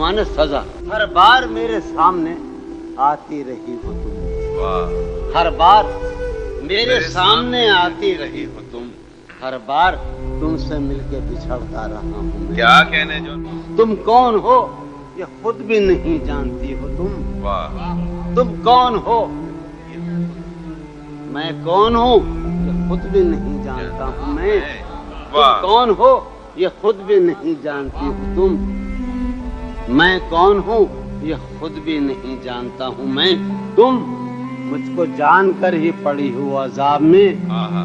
माने सजा। हर बार मेरे सामने आती रही हो तुम, वाह। हर बार मेरे सामने आती रही हो तुम, हर बार तुमसे मिलके बिछड़ता रहा हूँ मैं। क्या कहने जो। तुम कौन हो ये खुद भी नहीं जानती हो तुम, वाह। तुम कौन हो, मैं कौन हूँ ये खुद भी नहीं जानता हूँ मैं। तुम वाह। कौन हो ये खुद भी नहीं जानती हो तुम, मैं कौन हूँ ये खुद भी नहीं जानता हूँ मैं। तुम मुझको जानकर ही पड़ी हो अजाब में, आहा।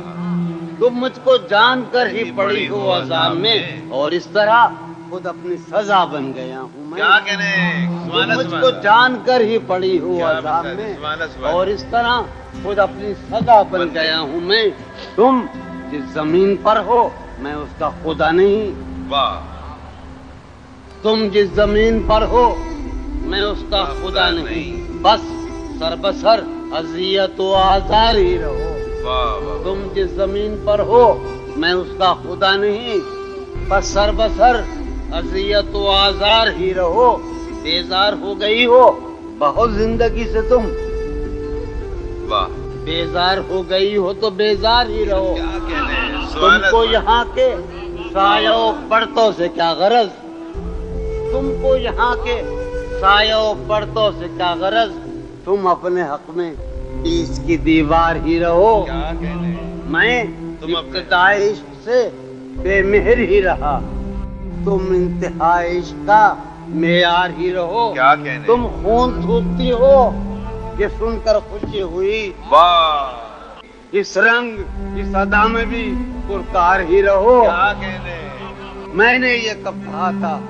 तुम मुझको जानकर ही पड़ी हो अजाब में, और इस तरह खुद अपनी सजा बन गया हूँ मैं। क्या कहने। तुम मुझको जानकर ही पड़ी हो क्या अजाब बात है, में, सुभान अल्लाह। और इस तरह खुद अपनी सजा बन गया हूँ मैं। तुम जिस जमीन पर हो मैं उसका खुदा नहीं, वाह। तुम जिस जमीन पर हो मैं उसका खुदा नहीं, बस सरबसर अजियत व आजार ही रहो। वाह वाह। तुम जिस जमीन पर हो मैं उसका खुदा नहीं, बस सरबसर अजियत व आजार ही रहो। बेजार हो गई हो बहुत जिंदगी से तुम, वाह। बेजार हो गई हो तो बेजार ही रहो। क्या कहने। सुभान तुमको अल्लाह। यहाँ के सायों पर्दों से क्या गरज, तुमको यहाँ के सायों पर्दों से क्या गरज, तुम अपने हक में बीच की दीवार ही रहो। क्या कहने। मैं तुम अपने- इब्तिदाई इश्क से बेमेहर ही रहा, तुम इंतहाई इश्क का मेयार ही रहो। क्या कहने। तुम खून थूकती हो ये सुनकर खुशी हुई, वाह। इस रंग इस अदा में भी पुरकार ही रहो। क्या कहने। मैंने ये कब कहा था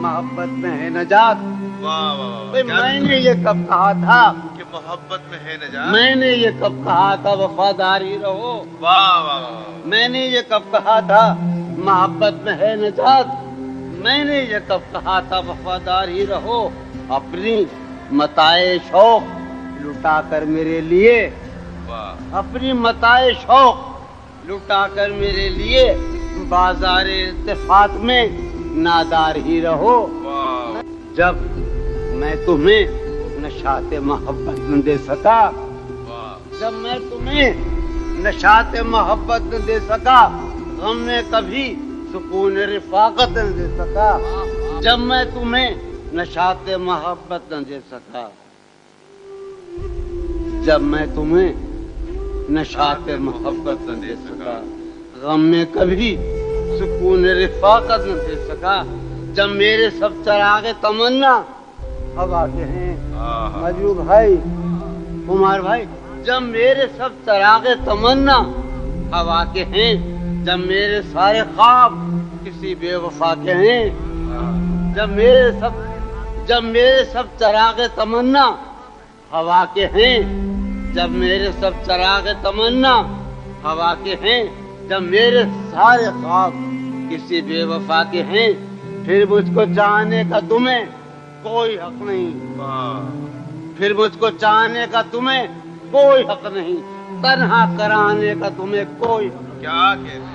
मोहब्बत में है नजात, वाह वाह वाह। भाई क्या- मैंने ये कब कहा था, कि मोहब्बत में है नजात। मैंने ये कब कहा था वफादार ही रहो, वाह वाह वाह। मैंने ये कब कहा था मोहब्बत में है नजात, मैंने ये कब कहा था वफादार ही रहो। अपनी मताए शौक लुटा कर मेरे लिए, वाह। अपनी मताए शौक लुटा कर मेरे लिए बाजार इत्तेफाक में नादार ही रहो। वाह। जब मैं तुम्हें नशाते मोहब्बत न दे सका, वाह। जब मैं तुम्हें नशाते मोहब्बत न दे सका, गम में कभी सुकून रिफाकत न दे सका, जब मैं तुम्हें नशाते मोहब्बत न दे सका, जब मैं तुम्हें नशाते मोहब्बत न दे सका, गम में कभी सुकून रिफाकत न दे सका, जब मेरे सब चरागे तमन्ना हवा के हैं। आहा। मजू भाई, कुमार भाई, जब मेरे सब चरागे तमन्ना हवा के हैं, जब मेरे सारे ख्वाब किसी बेवफा के हैं, जब मेरे सब चरागे तमन्ना हवा के हैं, जब मेरे सब चरागे तमन्ना हवा के हैं, जब मेरे सारे ख्वाब किसी बेवफा के हैं, फिर मुझको चाहने का तुम्हें कोई हक नहीं, वाह। फिर मुझको चाहने का तुम्हें कोई हक नहीं, तन्हा कराने का तुम्हें कोई हक क्या कहने।